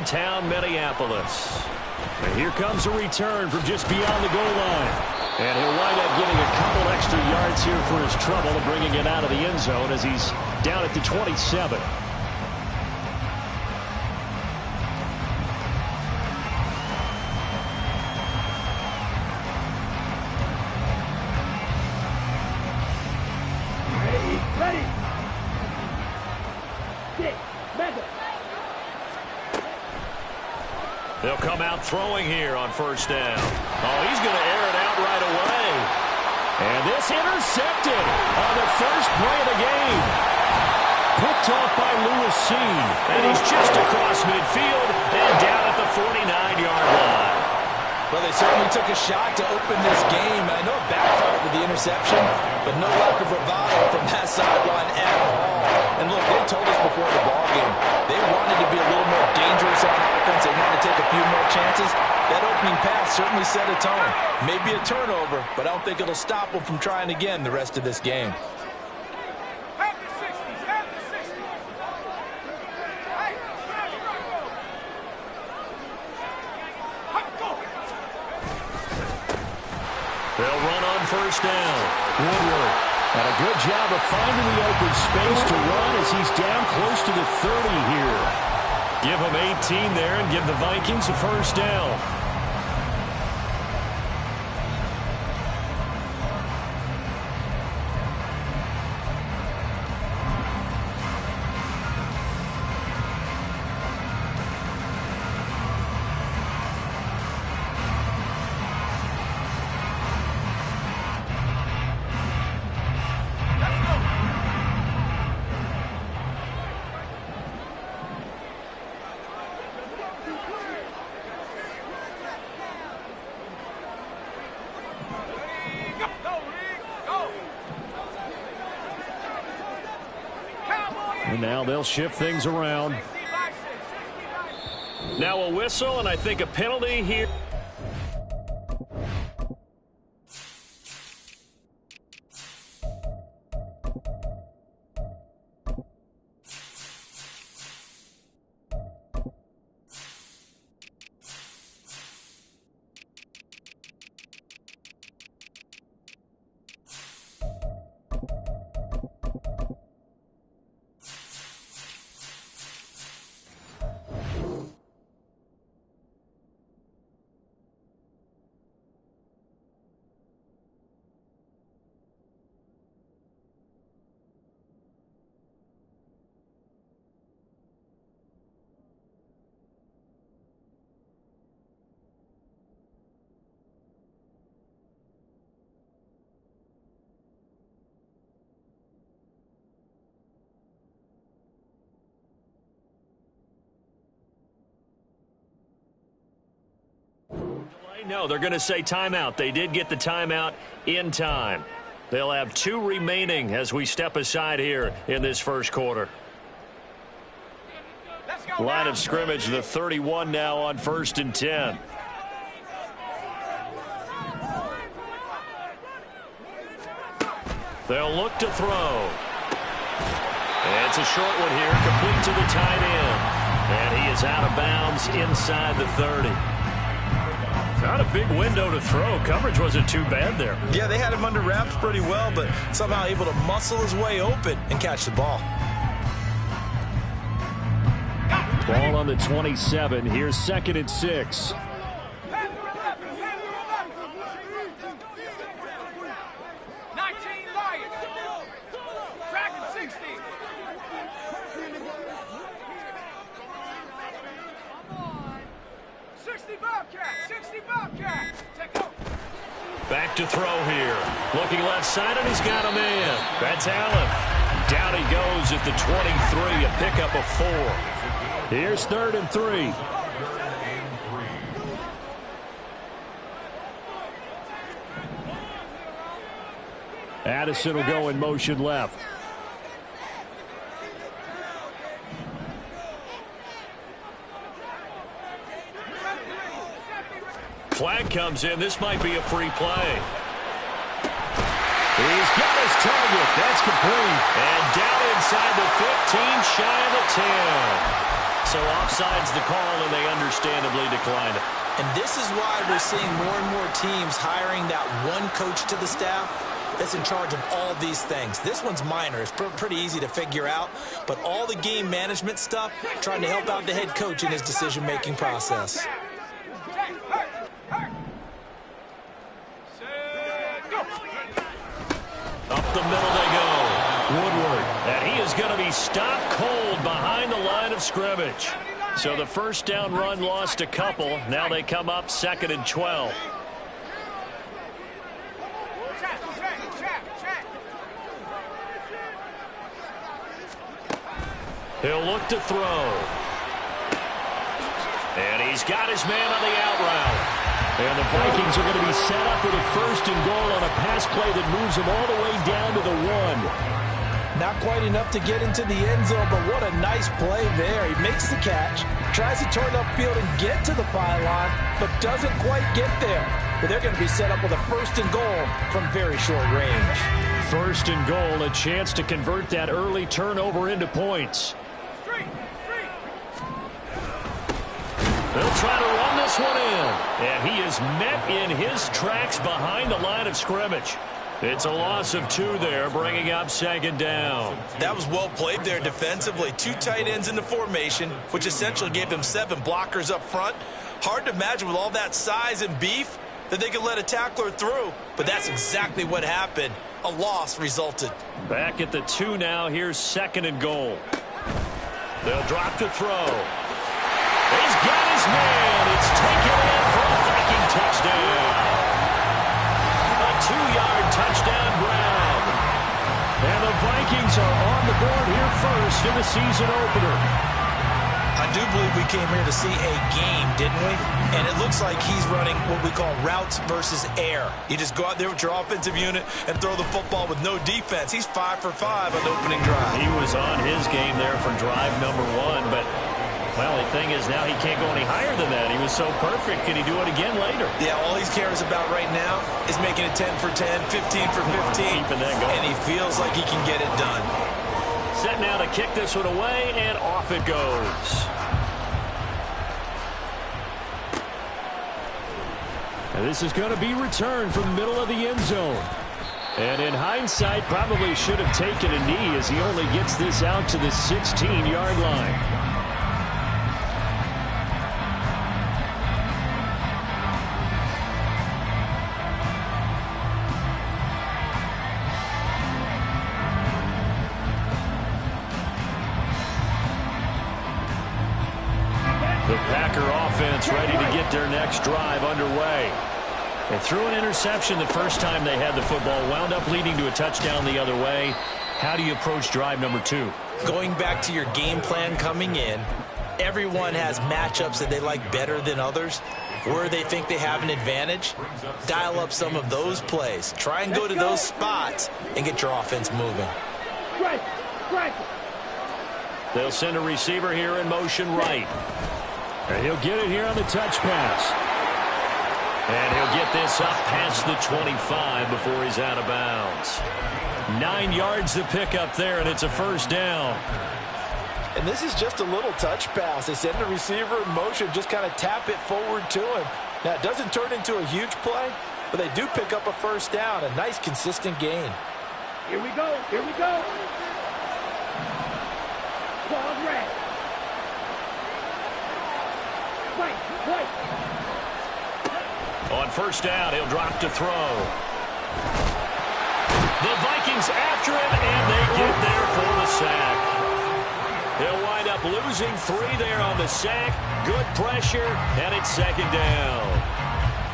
downtown Minneapolis. And here comes a return from just beyond the goal line. And he'll wind up getting a couple extra yards here for his trouble and bringing it out of the end zone as he's down at the 27. They'll come out throwing here on first down. Oh, he's going to air it out right away. And this intercepted on the first play of the game. Picked off by Lewis C. And he's just across midfield and down at the 49-yard line. Well, they certainly took a shot to open this game. I know it backfired with the interception, but no lack of bravado from that sideline at all. And look, they told us before the ballgame, they wanted to be a little more dangerous on offense. They wanted to take a few more chances. That opening pass certainly set a tone. Maybe a turnover, but I don't think it'll stop them from trying again the rest of this game. They'll run on first down. Woodward had a good job of finding the open space to run as he's down close to the 30 here. Give him 18 there and give the Vikings a first down. And now they'll shift things around. Now a whistle, and I think a penalty here. No, they're going to say timeout. They did get the timeout in time. They'll have 2 remaining as we step aside here in this first quarter. Line of scrimmage, the 31 now on 1st and 10. They'll look to throw. And it's a short one here, complete to the tight end. And he is out of bounds inside the 30. Not a big window to throw. Coverage wasn't too bad there. Yeah, they had him under wraps pretty well, but somehow able to muscle his way open and catch the ball. Ball on the 27. Here's 2nd and 6. Back to throw here. Looking left side, and he's got a man. That's Allen. Down he goes at the 23, a pickup of 4. Here's 3rd and 3. Addison will go in motion left. Flag comes in. This might be a free play. He's got his target. That's complete. And down inside the 15, shy of the 10. So offside's the call, and they understandably declined it. And this is why we're seeing more and more teams hiring that one coach to the staff that's in charge of all these things. This one's minor. It's pretty easy to figure out. But all the game management stuff, trying to help out the head coach in his decision-making process. Up the middle they go. Woodward. And he is going to be stopped cold behind the line of scrimmage. So the first down run lost a couple. Now they come up 2nd and 12. He'll look to throw. And he's got his man on the out route. And the Vikings are going to be set up with a 1st and goal on a pass play that moves them all the way down to the 1. Not quite enough to get into the end zone, but what a nice play there. He makes the catch, tries to turn upfield and get to the pylon, but doesn't quite get there. But they're going to be set up with a 1st and goal from very short range. 1st and goal, a chance to convert that early turnover into points. They'll try to run this one in. And he is met in his tracks behind the line of scrimmage. It's a loss of 2 there, bringing up 2nd down. That was well played there defensively. 2 tight ends in the formation, which essentially gave them 7 blockers up front. Hard to imagine with all that size and beef that they could let a tackler through. But that's exactly what happened. A loss resulted. Back at the 2 now. Here's 2nd and goal. They'll drop to throw. He's got his man. It's taken in for a Viking touchdown. A 2-yard touchdown grab. And the Vikings are on the board here first in the season opener. I do believe we came here to see a game, didn't we? And it looks like he's running what we call routes versus air. You just go out there with your offensive unit and throw the football with no defense. He's 5 for 5 on the opening drive. He was on his game there for drive number 1, but well, the thing is now he can't go any higher than that. He was so perfect. Can he do it again later? Yeah, all he cares about right now is making it 10 for 10, 15 for 15. Keeping that going. And he feels like he can get it done. Set now to kick this one away, and off it goes. And this is going to be returned from the middle of the end zone. And in hindsight, probably should have taken a knee as he only gets this out to the 16-yard line. The Packer offense ready to get their next drive underway. They threw an interception the first time they had the football, wound up leading to a touchdown the other way. How do you approach drive number 2? Going back to your game plan coming in, everyone has matchups that they like better than others. Where they think they have an advantage, dial up some of those plays. Try and go to those spots and get your offense moving. They'll send a receiver here in motion right. And he'll get it here on the touch pass. And he'll get this up past the 25 before he's out of bounds. 9 yards to pick up there, and it's a 1st down. And this is just a little touch pass. They send the receiver in motion, just kind of tap it forward to him. Now, it doesn't turn into a huge play, but they do pick up a 1st down, a nice, consistent gain. Here we go. Here we go. Ball red. Right. On 1st down, he'll drop to throw. The Vikings after him, and they get there for the sack. They'll wind up losing 3 there on the sack. Good pressure, and it's 2nd down.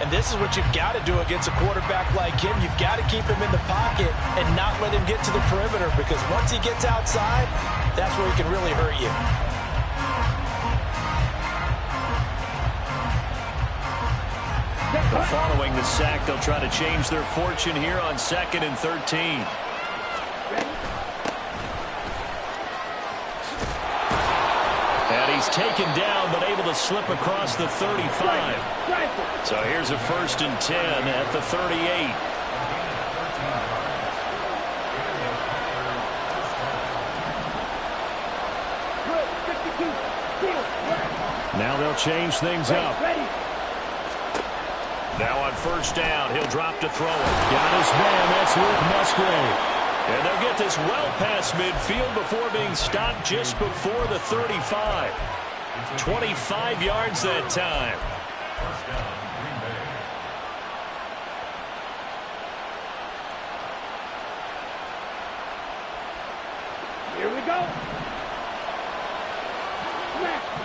And this is what you've got to do against a quarterback like him. You've got to keep him in the pocket and not let him get to the perimeter, because once he gets outside, that's where he can really hurt you. Following the sack, they'll try to change their fortune here on 2nd and 13. And he's taken down, but able to slip across the 35. So here's a 1st and 10 at the 38. Now they'll change things up. Ready. Now on first down, he'll drop to throw it. Got his man. That's Luke Musgrave. And they'll get this well past midfield before being stopped just before the 35. 25 yards that time. Here we go.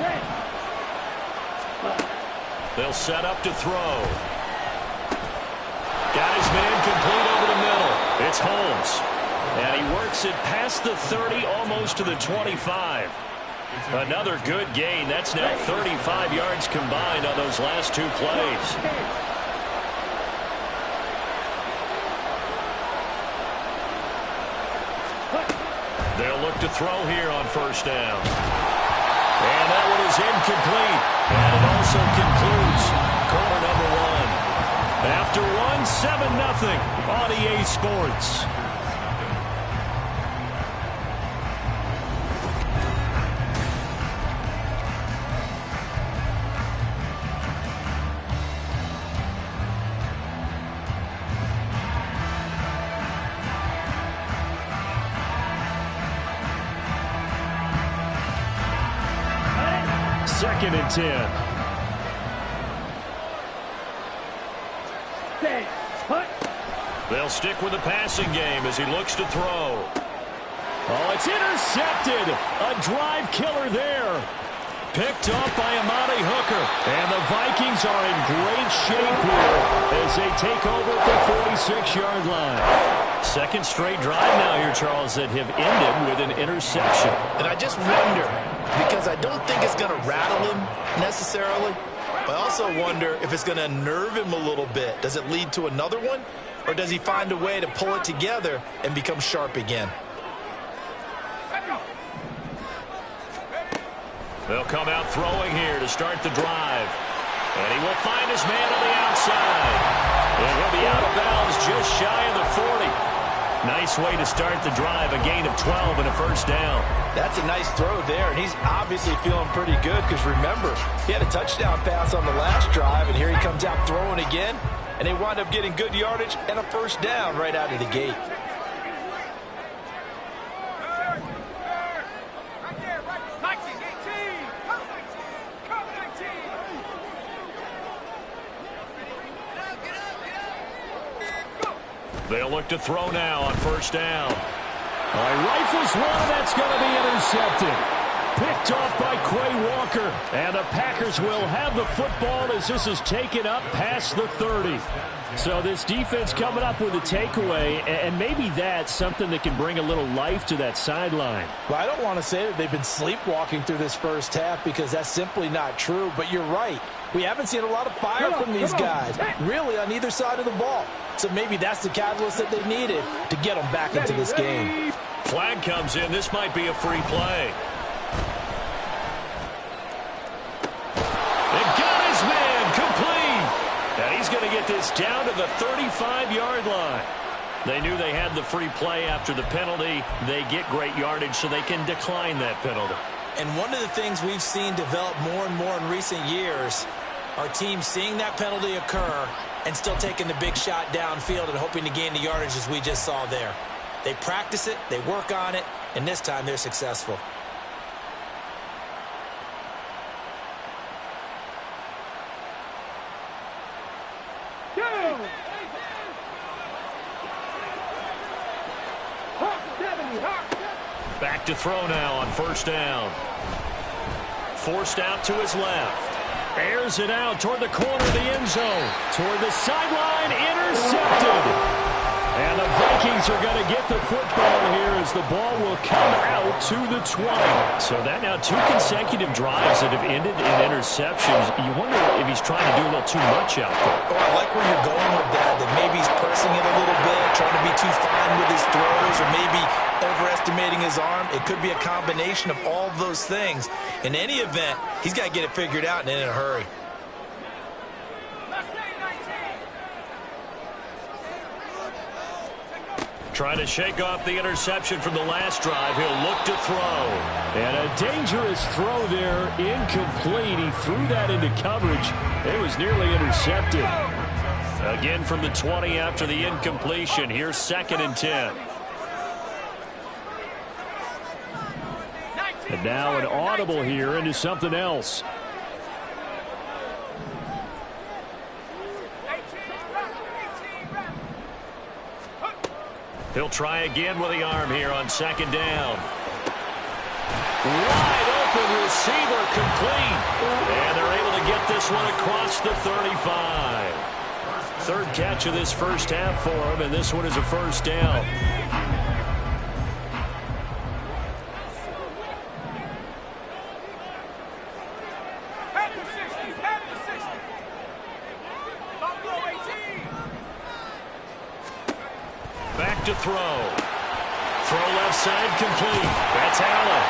Red. They'll set up to throw. Got his man complete over the middle. It's Holmes. And he works it past the 30, almost to the 25. Another good gain. That's now 35 yards combined on those last two plays. They'll look to throw here on first down. And that one is incomplete. And it also concludes quarter number one. After one, 7-0 on EA Sports. Second and 10. They'll stick with the passing game as he looks to throw. Oh, it's intercepted. A drive killer there. Picked up by Amani Hooker. And the Vikings are in great shape here as they take over at the 46-yard line. Second straight drive now here, Charles, that have ended with an interception. And I just wonder, because I don't think it's going to rattle him necessarily, but I also wonder if it's going to unnerve him a little bit. Does it lead to another one? Or does he find a way to pull it together and become sharp again? They'll come out throwing here to start the drive. And he will find his man on the outside. And he'll be out of bounds just shy of the 40. Nice way to start the drive, a gain of 12 and a first down. That's a nice throw there, and he's obviously feeling pretty good because, remember, he had a touchdown pass on the last drive, and here he comes out throwing again, and they wind up getting good yardage and a first down right out of the gate. They'll look to throw now on first down. Rifles one, that's going to be intercepted. Picked off by Quay Walker. And the Packers will have the football as this is taken up past the 30. So this defense coming up with a takeaway, and maybe that's something that can bring a little life to that sideline. Well, I don't want to say that they've been sleepwalking through this first half because that's simply not true, but you're right. We haven't seen a lot of fire from these guys, really, on either side of the ball. So maybe that's the catalyst that they needed to get them back into this game. Flag comes in. This might be a free play. They got his man complete. And he's going to get this down to the 35-yard line. They knew they had the free play after the penalty. They get great yardage so they can decline that penalty. And one of the things we've seen develop more and more in recent years are teams seeing that penalty occur and still taking the big shot downfield and hoping to gain the yardage as we just saw there. They practice it, they work on it, and this time they're successful. Back to throw now on first down. Forced out to his left. Airs it out toward the corner of the end zone. Toward the sideline. Intercepted. And the Vikings are going to get the football here as the ball will come out to the 20. So that now 2 consecutive drives that have ended in interceptions. You wonder if he's trying to do a little too much out there. Oh, I like where you're going with that maybe he's pressing it a little bit, trying to be too fine with his throws, or maybe overestimating his arm. It could be a combination of all those things. In any event, he's got to get it figured out and in a hurry. Trying to shake off the interception from the last drive. He'll look to throw. And a dangerous throw there. Incomplete. He threw that into coverage. It was nearly intercepted. Again from the 20 after the incompletion. Here's 2nd and 10. And now an audible here into something else. He'll try again with the arm here on 2nd down. Wide open receiver complete. And they're able to get this one across the 35. 3rd catch of this first half for him, and this one is a first down. Back to throw. Throw left side complete. That's Allen.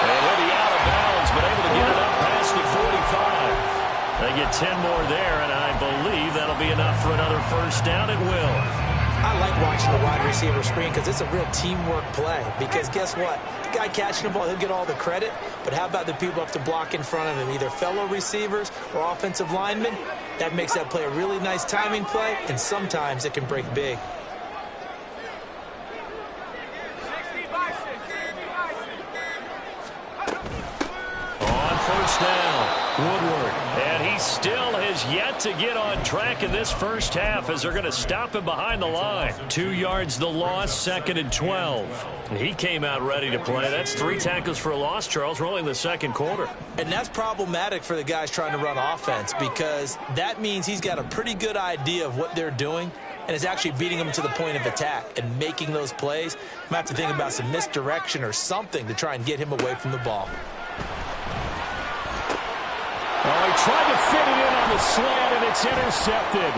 And he'll be out of bounds, but able to get it up past the 45. They get 10 more there, and I believe that'll be enough for another first down. It will. I like watching the wide receiver screen because it's a real teamwork play. Because guess what? The guy catching the ball, he'll get all the credit. But how about the people up to block in front of him, either fellow receivers or offensive linemen? That makes that play a really nice timing play, and sometimes it can break big. On first down, Woodward. And he still has yet to get on track in this first half as they're going to stop him behind the line. 2 yards the loss, 2nd and 12. He came out ready to play. That's 3 tackles for a loss, Charles. We're only in the 2nd quarter. And that's problematic for the guys trying to run offense because that means he's got a pretty good idea of what they're doing and is actually beating them to the point of attack and making those plays. Might have to think about some misdirection or something to try and get him away from the ball. Oh, he tried to fit it in on the slant, and it's intercepted.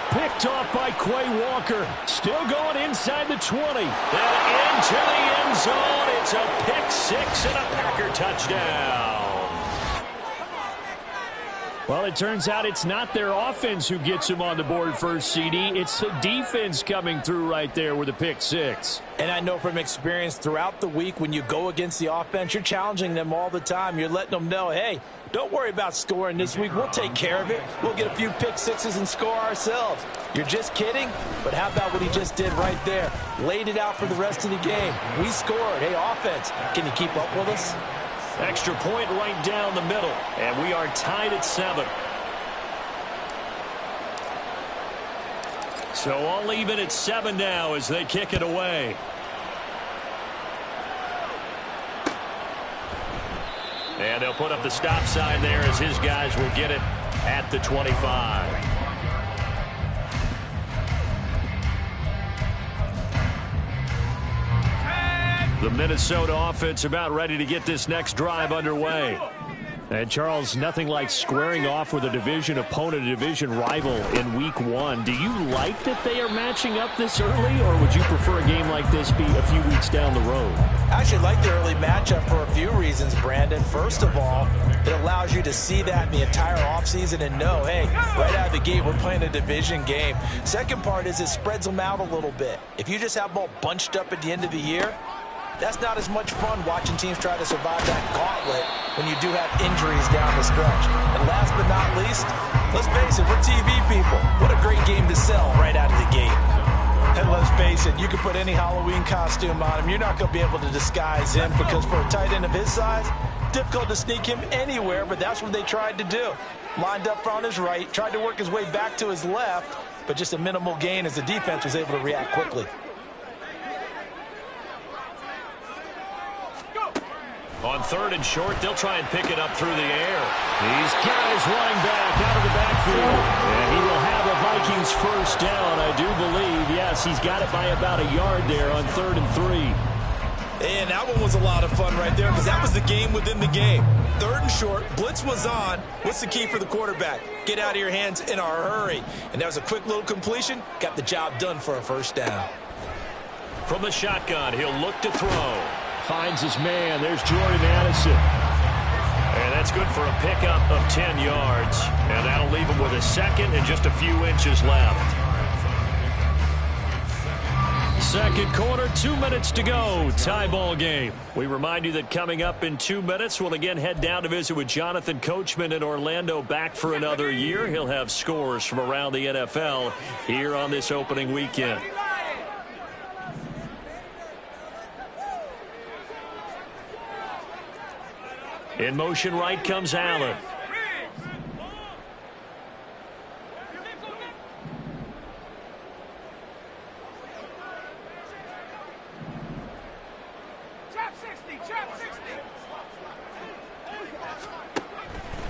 Picked off by Quay Walker. Still going inside the 20. Then into the end zone. It's a pick 6 and a Packer touchdown. Well, it turns out it's not their offense who gets him on the board first, CD. It's the defense coming through right there with a pick 6. And I know from experience throughout the week when you go against the offense, you're challenging them all the time. You're letting them know, hey, don't worry about scoring this week. We'll take care of it. We'll get a few pick 6s and score ourselves. You're just kidding? But how about what he just did right there? Laid it out for the rest of the game. We scored. Hey, offense, can you keep up with us? Extra point right down the middle. And we are tied at 7. So all even at 7 now as they kick it away. And they'll put up the stop sign there as his guys will get it at the 25. The Minnesota offense about ready to get this next drive underway. And, Charles, nothing like squaring off with a division opponent, a division rival in Week 1. Do you like that they are matching up this early, or would you prefer a game like this be a few weeks down the road? I actually like the early matchup for a few reasons, Brandon. First of all, it allows you to see that in the entire offseason and know, hey, right out of the gate, we're playing a division game. Second part is it spreads them out a little bit. If you just have them all bunched up at the end of the year, that's not as much fun watching teams try to survive that gauntlet when you do have injuries down the stretch. And last but not least, let's face it, we're TV people. What a great game to sell right out of the gate. And let's face it, you can put any Halloween costume on him. You're not going to be able to disguise him because for a tight end of his size, difficult to sneak him anywhere, but that's what they tried to do. Lined up on his right, tried to work his way back to his left, but just a minimal gain as the defense was able to react quickly. On 3rd and short, they'll try and pick it up through the air. These guys running back out of the backfield. And he will have a Vikings first down, I do believe. Yes, he's got it by about a yard there on 3rd and 3. And that one was a lot of fun right there because that was the game within the game. 3rd and short, blitz was on. What's the key for the quarterback? Get out of your hands in a hurry. And that was a quick little completion. Got the job done for a first down. From the shotgun, he'll look to throw. Finds his man. There's Jordan Addison. And that's good for a pickup of 10 yards. And that'll leave him with a second and just a few inches left. Second quarter, 2 minutes to go. Tie ball game. We remind you that coming up in 2 minutes, we'll again head down to visit with Jonathan Coachman in Orlando, back for another year. He'll have scores from around the NFL here on this opening weekend. In motion right comes Allen.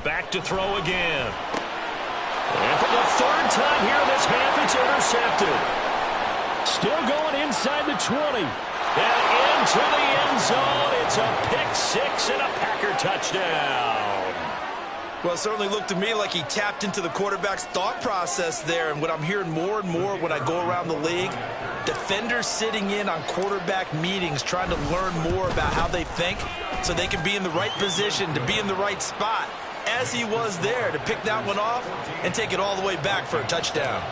Back to throw again. And for the third time here in this half, it's intercepted. Still going inside the 20. And into the end zone. It's a pick six and a Packer touchdown. Well, it certainly looked to me like he tapped into the quarterback's thought process there. And what I'm hearing more and more when I go around the league, defenders sitting in on quarterback meetings trying to learn more about how they think so they can be in the right position to be in the right spot, as he was there, to pick that one off and take it all the way back for a touchdown.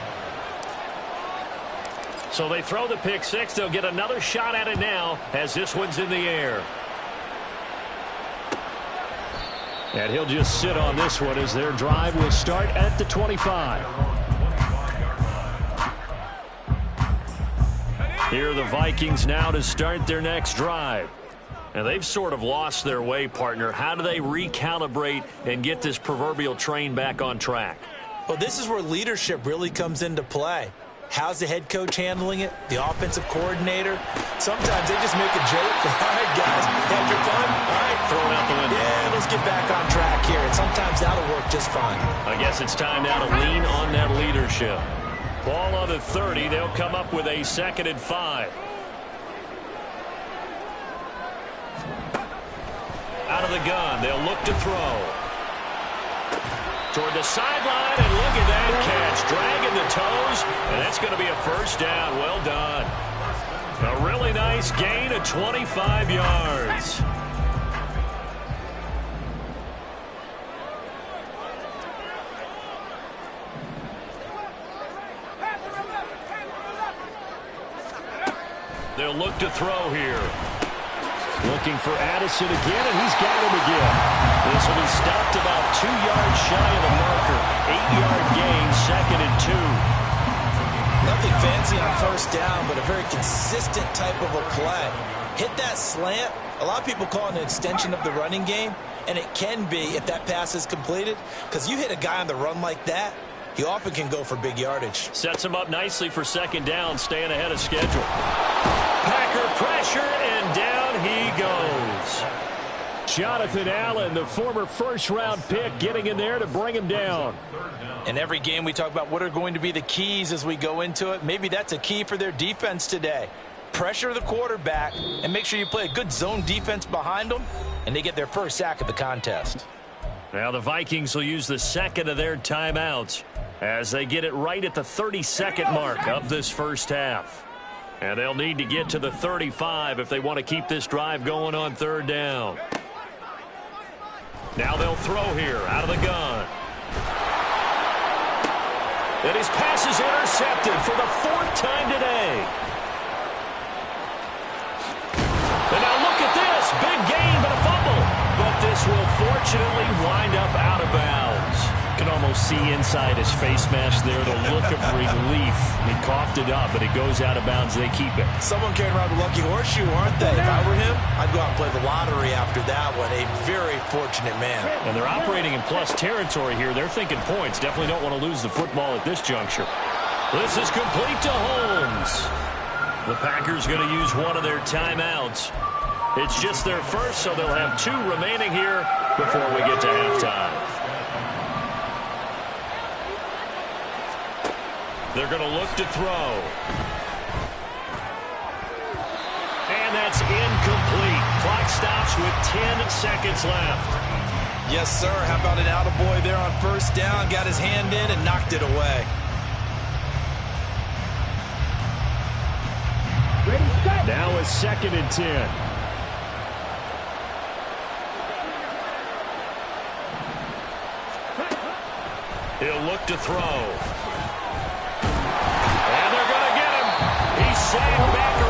So they throw the pick six. They'll get another shot at it now as this one's in the air. And he'll just sit on this one as their drive will start at the 25. Here are the Vikings now to start their next drive. And they've sort of lost their way, partner. How do they recalibrate and get this proverbial train back on track? Well, this is where leadership really comes into play. How's the head coach handling it? The offensive coordinator? Sometimes they just make a joke. All right, guys, had your fun? All right, throw it out the window. Yeah, let's get back on track here. And sometimes that'll work just fine. I guess it's time now to lean on that leadership. Ball on the 30. They'll come up with a 2nd and 5. Out of the gun, they'll look to throw. Toward the sideline, and look at that catch. Dragging the toes, and that's going to be a first down. Well done. A really nice gain of 25 yards. They'll look to throw here. Looking for Addison again, and he's got him again. This will be stopped about 2 yards shy of the marker. 8-yard gain, 2nd and 2. Nothing fancy on first down, but a very consistent type of a play. Hit that slant. A lot of people call it an extension of the running game, and it can be if that pass is completed, because you hit a guy on the run like that, he often can go for big yardage. Sets him up nicely for 2nd down, staying ahead of schedule. Packer pressure, and down he goes. Jonathan Allen, the former first-round pick, getting in there to bring him down. In every game we talk about what are going to be the keys as we go into it. Maybe that's a key for their defense today. Pressure the quarterback and make sure you play a good zone defense behind them, and they get their first sack of the contest. Now the Vikings will use the 2nd of their timeouts as they get it right at the 32nd mark of this first half. And they'll need to get to the 35 if they want to keep this drive going on 3rd down. Now they'll throw here out of the gun. And his pass is intercepted for the 4th time today. And now look at this. Big gain, but a fumble. But this will fortunately wind up out of bounds. You can almost see inside his face mask there the look of relief. He coughed it up, but it goes out of bounds. They keep it. Someone carrying around the lucky horseshoe, aren't they? If I were him, I'd go out and play the lottery after that one. A very fortunate man. And they're operating in plus territory here. They're thinking points. Definitely don't want to lose the football at this juncture. This is complete to Holmes. The Packers going to use one of their timeouts. It's just their first, so they'll have 2 remaining here before we get to halftime. They're going to look to throw. And that's incomplete. Clock stops with 10 seconds left. Yes, sir. How about an attaboy there on first down? Got his hand in and knocked it away. Now a 2nd and 10. He'll look to throw. And they're going to get him. He's sacked back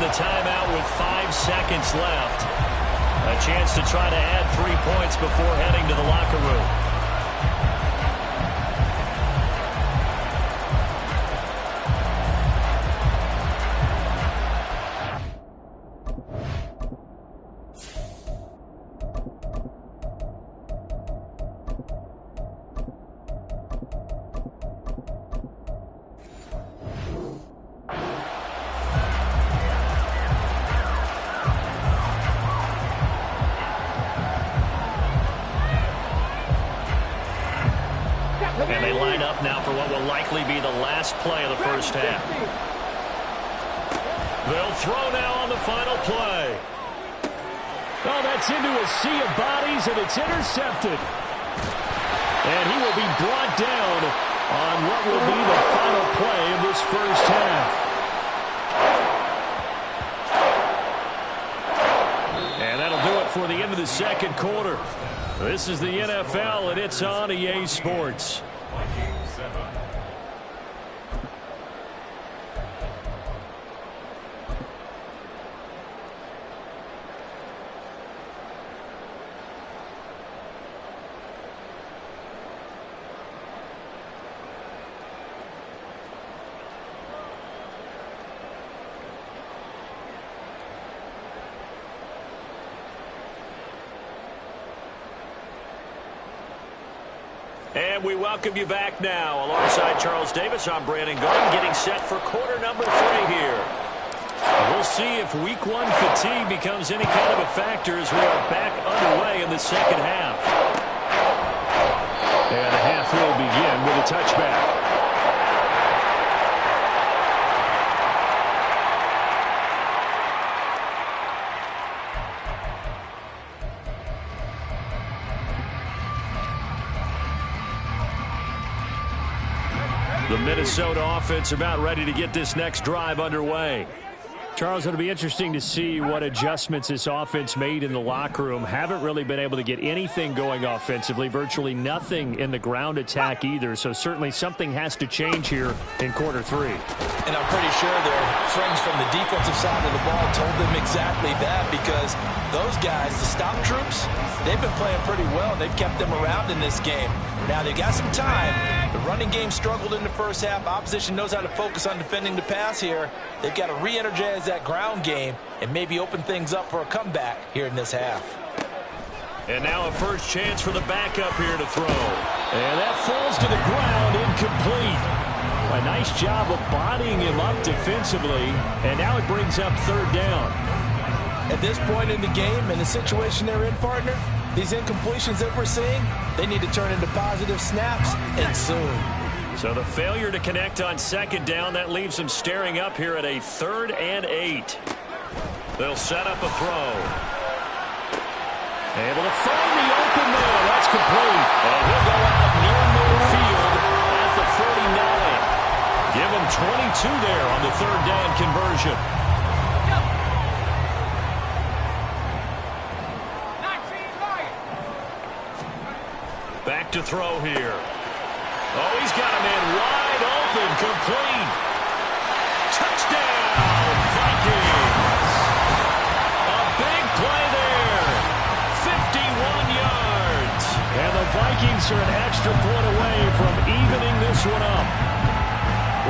the timeout with 5 seconds left. A chance to try to add 3 points before heading to the locker room. And they line up now for what will likely be the last play of the first half. They'll throw now on the final play. Oh, that's into a sea of bodies, and it's intercepted. And he will be brought down on what will be the final play of this first half. And that'll do it for the end of the second quarter. This is the NFL, and it's on EA Sports. And we welcome you back now. Alongside Charles Davis, I'm Brandon Garden, getting set for quarter number 3 here. We'll see if week 1 fatigue becomes any kind of a factor as we are back underway in the second half. And the half will begin with a touchback. The Minnesota offense about ready to get this next drive underway. Charles, it'll be interesting to see what adjustments this offense made in the locker room. Haven't really been able to get anything going offensively, virtually nothing in the ground attack either. So certainly something has to change here in quarter 3. And I'm pretty sure their friends from the defensive side of the ball told them exactly that, because those guys, the stop troops, they've been playing pretty well. They've kept them around in this game. Now they got some time. The running game struggled in the first half. Opposition knows how to focus on defending the pass here. They've got to re-energize that ground game and maybe open things up for a comeback here in this half. And now a first chance for the backup here to throw. And that falls to the ground, incomplete. A nice job of bodying him up defensively, and now it brings up third down. At this point in the game, in the situation they're in, partner, these incompletions that we're seeing, they need to turn into positive snaps, and soon. So the failure to connect on second down, that leaves them staring up here at a 3rd and 8. They'll set up a throw. Able to find the open man. That's complete. And he'll go out near midfield at the 49. Give him 22 there on the 3rd down conversion. Back to throw here. Oh, he's got a man wide open, complete. Touchdown, Vikings. A big play there. 51 yards. And the Vikings are an extra point away from evening this one up.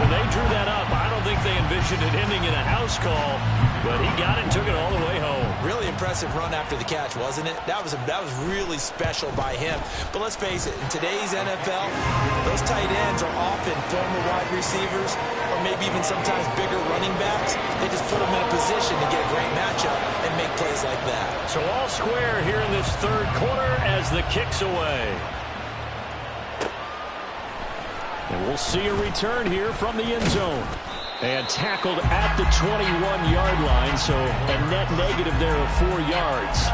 When they drew that up, I don't think they envisioned it ending in a house call, but he got it and took it all the way home. Really impressive run after the catch, wasn't it? That was really special by him. But let's face it, in today's NFL, those tight ends are often former wide receivers or maybe even sometimes bigger running backs. They just put them in a position to get a great matchup and make plays like that. So all square here in this third quarter as the kick's away. And we'll see a return here from the end zone. And tackled at the 21-yard line, so a net negative there of 4 yards.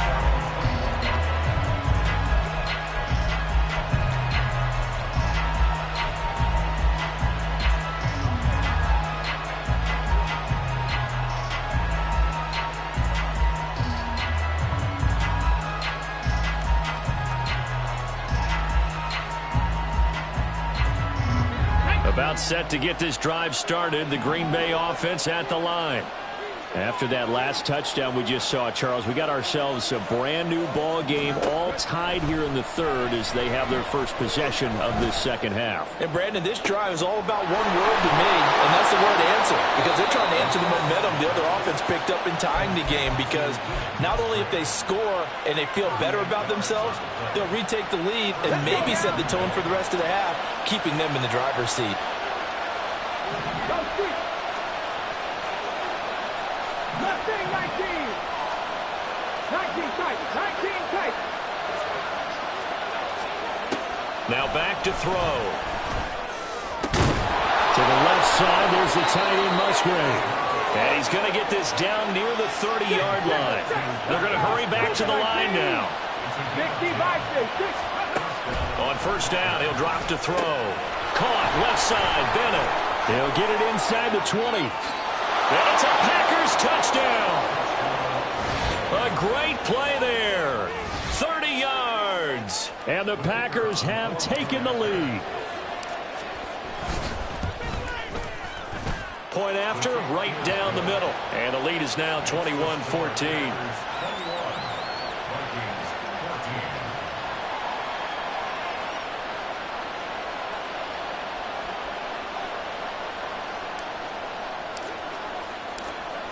About set to get this drive started. The Green Bay offense at the line. After that last touchdown we just saw, Charles, we got ourselves a brand new ball game, all tied here in the third as they have their first possession of this second half. And Brandon, this drive is all about one word to me, and that's the word answer, because they're trying to answer the momentum the other offense picked up in tying the game, because not only if they score and they feel better about themselves, they'll retake the lead and maybe set the tone for the rest of the half, keeping them in the driver's seat. Now back to throw. To the left side, there's the tight end Musgrave. And he's going to get this down near the 30-yard line. They're going to hurry back to the line now. On first down, he'll drop to throw. Caught, left side, Bennett. He'll get it inside the 20. And it's a Packers touchdown. A great play there. 30 yards. And the Packers have taken the lead. Point after, right down the middle. And the lead is now 21-14.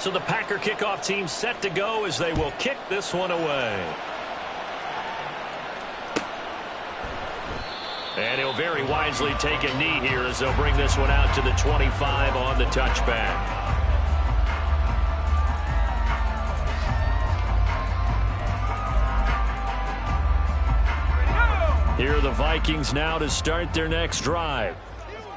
So the Packer kickoff team set to go as they will kick this one away. And he'll very wisely take a knee here as they'll bring this one out to the 25 on the touchback. Here are the Vikings now to start their next drive.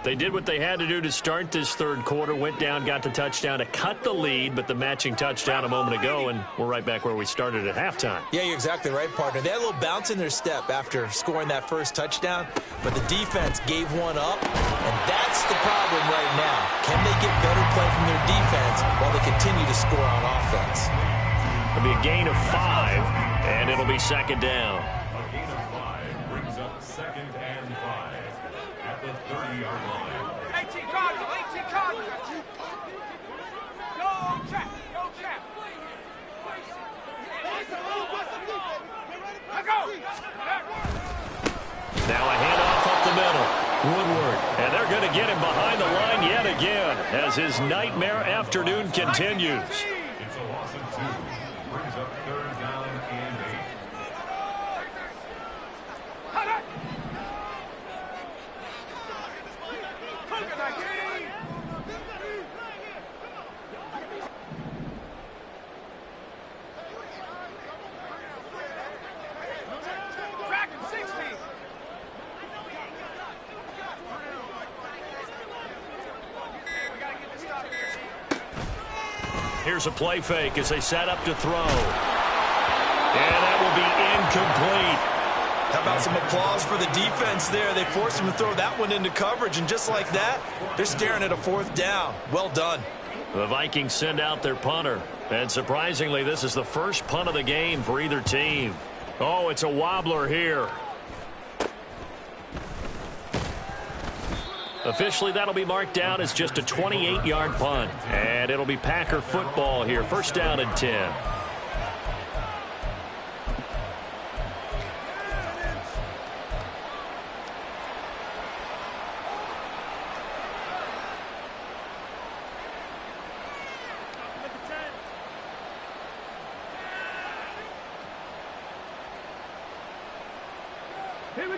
They did what they had to do to start this third quarter, went down, got the touchdown to cut the lead, but the matching touchdown a moment ago, and we're right back where we started at halftime. Yeah, you're exactly right, partner. They had a little bounce in their step after scoring that first touchdown, but the defense gave one up, and that's the problem right now. Can they get better play from their defense while they continue to score on offense? It'll be a gain of 5, and it'll be second down. A gain of 5 brings up second and 5 at the 30-yard line. 18 Cardinals, 18 Cardinals. Go, check, go, check. Now a handoff up the middle. Woodward, and they're going to get him behind the line yet again as his nightmare afternoon continues. It's a loss of 2. Brings up third down and 8. Here's a play fake as they set up to throw. And that will be incomplete. How about some applause for the defense there? They forced him to throw that one into coverage, and just like that, they're staring at a fourth down. Well done. The Vikings send out their punter. And surprisingly, this is the first punt of the game for either team. Oh, it's a wobbler here. Officially, that'll be marked down as just a 28-yard punt. And it'll be Packer football here. First down and 10.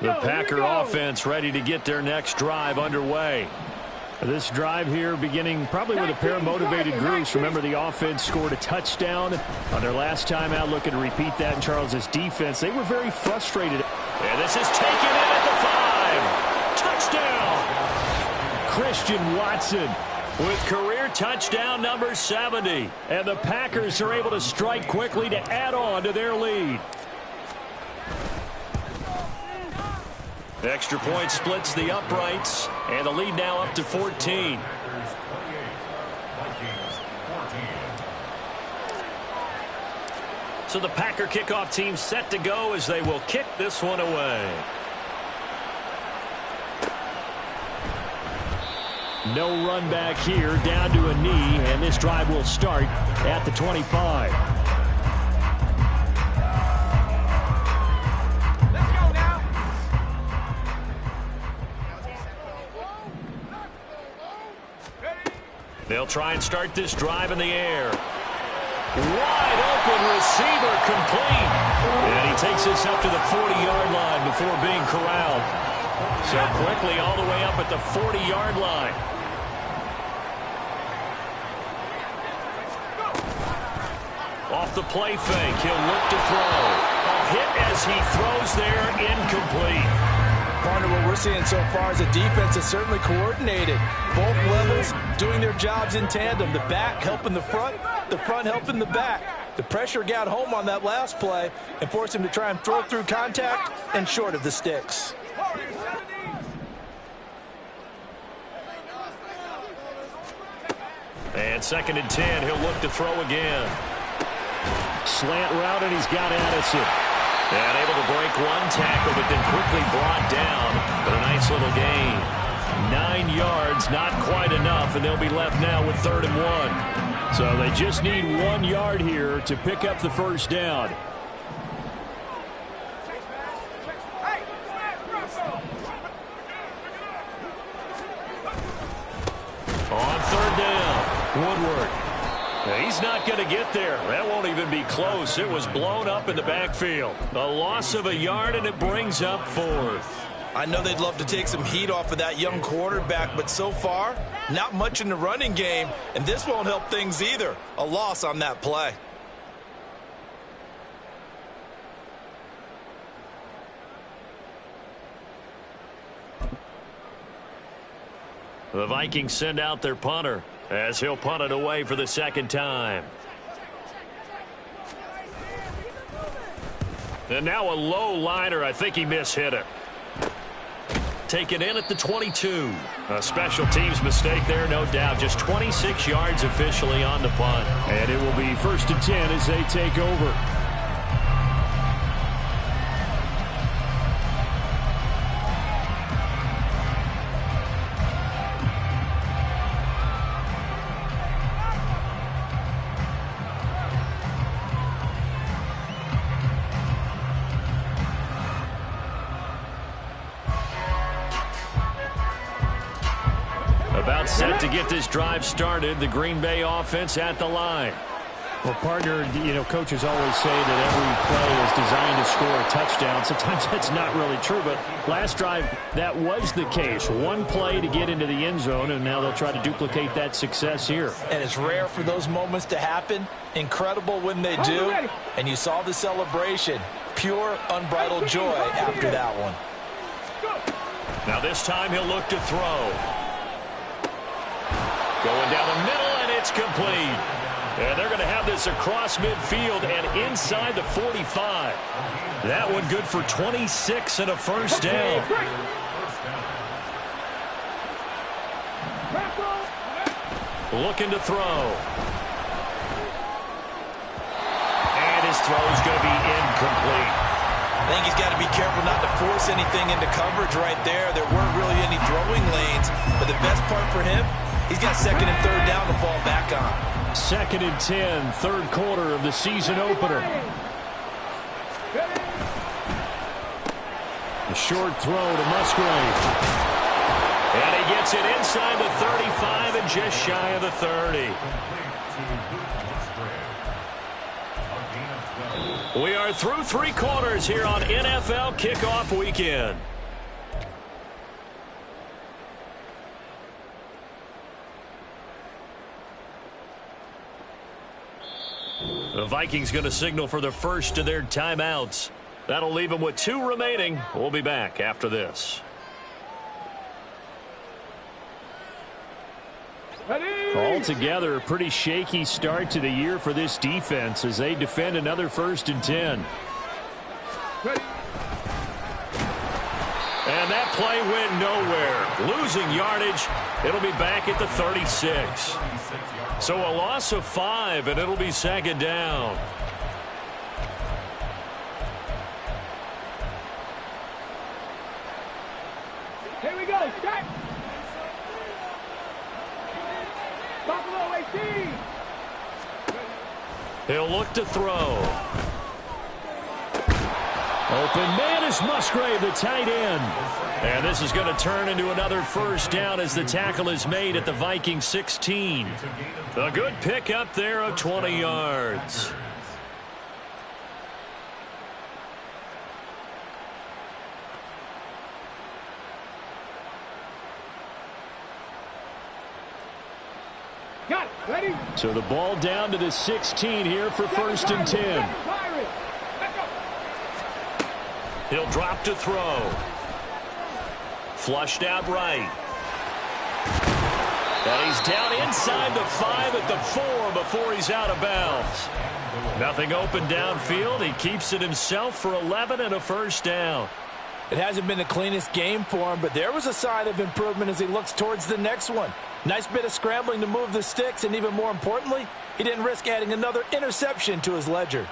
The Packer offense ready to get their next drive underway. This drive here beginning probably with a pair of motivated groups. Remember, the offense scored a touchdown on their last time out. Looking to repeat that in Charles's defense. They were very frustrated. And this is taken in at the 5. Touchdown! Christian Watson with career touchdown number 70. And the Packers are able to strike quickly to add on to their lead. The extra point splits the uprights, and the lead now up to 14. So the Packer kickoff team set to go as they will kick this one away. No run back here, down to a knee, and this drive will start at the 25. Let's go now. They'll try and start this drive in the air. Wide open receiver, complete. And he takes this up to the 40-yard line before being corralled. So quickly all the way up at the 40-yard line. Off the play fake, he'll look to throw. A hit as he throws there, incomplete. Partner, what we're seeing so far is a defense that's certainly coordinated. Both levels doing their jobs in tandem. The back helping the front helping the back. The pressure got home on that last play and forced him to try and throw through contact and short of the sticks. And 2nd and 10, he'll look to throw again. Slant route, and he's got Addison. And able to break one tackle, but then quickly brought down. But a nice little gain. 9 yards, not quite enough, and they'll be left now with 3rd and 1. So they just need 1 yard here to pick up the first down. On 3rd down, Woodward. He's not going to get there. That won't even be close. It was blown up in the backfield. A loss of a yard, and it brings up 4th. I know they'd love to take some heat off of that young quarterback, but so far, not much in the running game, and this won't help things either. A loss on that play. The Vikings send out their punter as he'll punt it away for the 2nd time. And now a low liner. I think he mishit it. Taken in at the 22. A special teams mistake there, no doubt. Just 26 yards officially on the punt. And it will be 1st and 10 as they take over. About set to get this drive started. The Green Bay offense at the line. Well, partner, coaches always say that every play is designed to score a touchdown. Sometimes that's not really true, but last drive, that was the case. One play to get into the end zone, and now they'll try to duplicate that success here. And it's rare for those moments to happen. Incredible when they do. And you saw the celebration. Pure, unbridled joy after that one. Now this time he'll look to throw. Going down the middle, and it's complete. And they're going to have this across midfield and inside the 45. That one good for 26 and a first down. Looking to throw. And his throw is going to be incomplete. I think he's got to be careful not to force anything into coverage right there. There weren't really any throwing lanes. But the best part for him, he's got 2nd and 3rd down to fall back on. 2nd and 10, 3rd quarter of the season opener. A short throw to Musgrave. And he gets it inside the 35 and just shy of the 30. We are through 3 quarters here on NFL Kickoff Weekend. The Vikings going to signal for the first of their timeouts. That'll leave them with 2 remaining. We'll be back after this. Altogether, a pretty shaky start to the year for this defense as they defend another 1st and 10. And that play went nowhere. Losing yardage. It'll be back at the 36. So a loss of 5, and it'll be 2nd down. Here we go. Start. He'll look to throw. Open man is Musgrave, the tight end. And this is going to turn into another first down as the tackle is made at the Vikings 16. A good pickup there of 20 yards. Got it. Ready? So the ball down to the 16 here for first and 10. He'll drop to throw. Flushed out right. And he's down inside the 5 at the 4 before he's out of bounds. Nothing open downfield. He keeps it himself for 11 and a first down. It hasn't been the cleanest game for him, but there was a sign of improvement as he looks towards the next one. Nice bit of scrambling to move the sticks, and even more importantly, he didn't risk adding another interception to his ledger.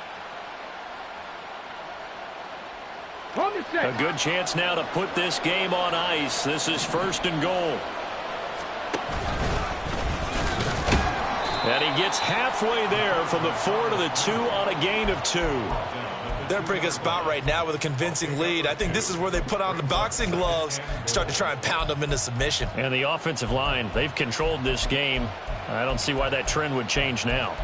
A good chance now to put this game on ice. This is first and goal. And he gets halfway there from the 4 to the 2 on a gain of 2. They're in a pretty good spot right now with a convincing lead. I think this is where they put on the boxing gloves, start to try and pound them into submission. And the offensive line, they've controlled this game. I don't see why that trend would change now.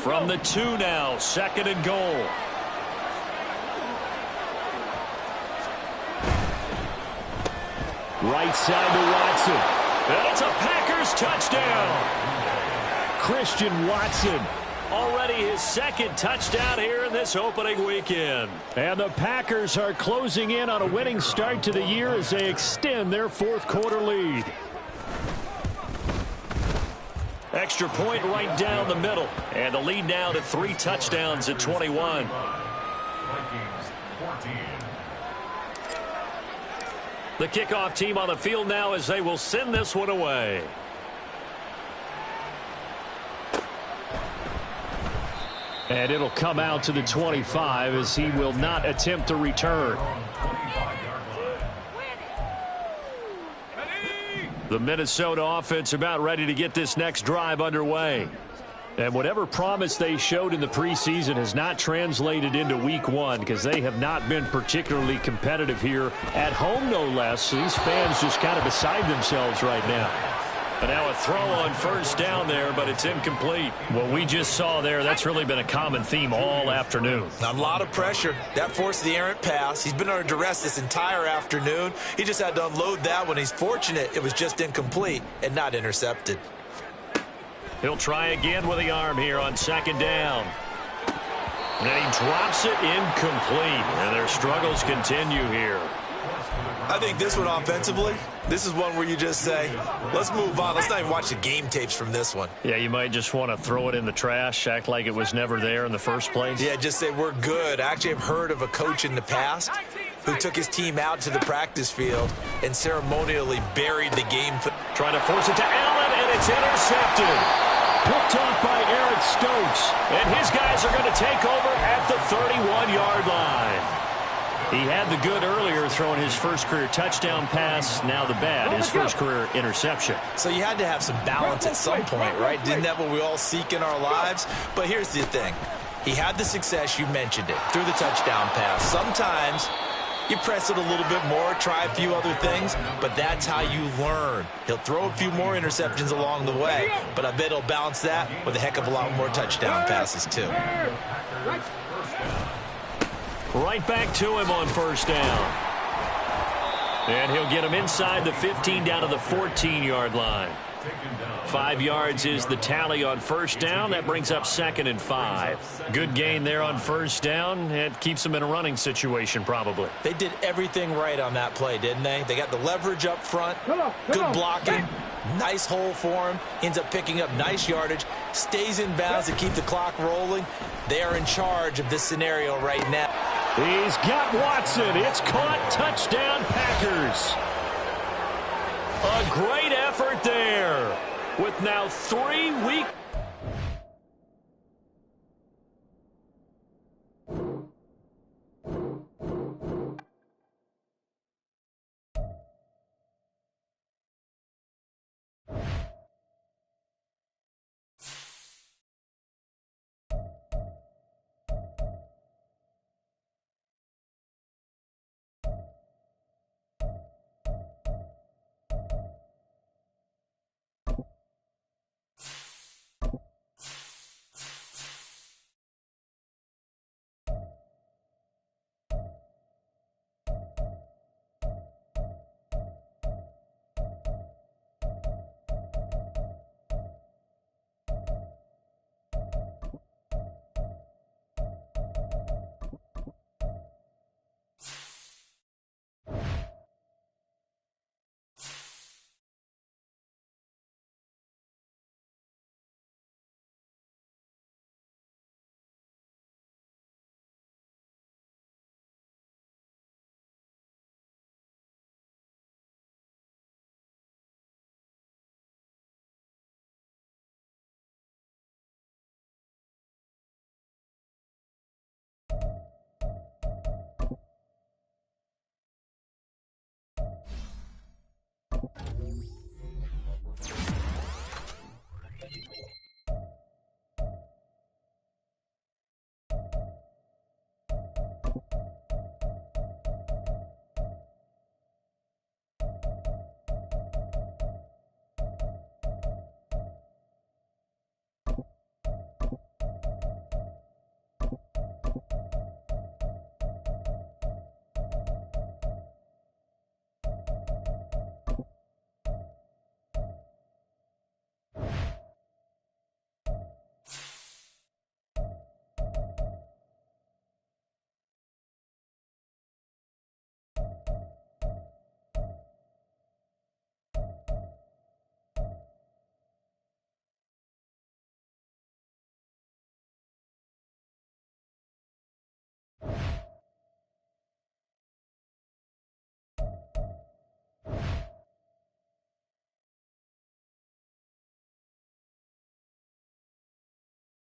From the 2 now, second and goal. Right side to Watson. And it's a Packers touchdown. Christian Watson. Already his second touchdown here in this opening weekend. And the Packers are closing in on a winning start to the year as they extend their fourth quarter lead. Extra point right down the middle. And the lead now to 3 touchdowns at 21. Vikings 14. The kickoff team on the field now as they will send this one away. And it'll come out to the 25 as he will not attempt to return. The Minnesota offense about ready to get this next drive underway. And whatever promise they showed in the preseason has not translated into week 1 because they have not been particularly competitive here at home, no less. These fans just kind of beside themselves right now. And now a throw on first down there, but it's incomplete. What we just saw there, that's really been a common theme all afternoon. A lot of pressure. That forced the errant pass. He's been under duress this entire afternoon. He just had to unload that one. He's fortunate it was just incomplete and not intercepted. He'll try again with the arm here on second down. And he drops it incomplete. And their struggles continue here. I think this one offensively, this is one where you just say, let's move on. Let's not even watch the game tapes from this one. Yeah, you might just want to throw it in the trash, act like it was never there in the first place. Yeah, just say we're good. I actually have heard of a coach in the past who took his team out to the practice field and ceremonially buried the game. Trying to force it to Allen, and it's intercepted. Picked off by Eric Stokes. And his guys are going to take over at the 31-yard line. He had the good earlier throwing his first career touchdown pass. Now the bad, his first career interception. So you had to have some balance at some point, right? Didn't that what we all seek in our lives? But here's the thing. He had the success, you mentioned it, through the touchdown pass. Sometimes you press it a little bit more, try a few other things, but that's how you learn. He'll throw a few more interceptions along the way, but I bet he'll balance that with a heck of a lot more touchdown passes too. Right back to him on first down. And he'll get him inside the 15 down to the 14-yard line. 5 yards is the tally on first down. That brings up second and 5. Good gain there on first down. It keeps them in a running situation probably. They did everything right on that play, didn't they? They got the leverage up front, good blocking, nice hole for him, ends up picking up nice yardage, stays in bounds to keep the clock rolling. They are in charge of this scenario right now. He's got Watson. It's caught. Touchdown, Packers. A great effort there. with now 3 weeks.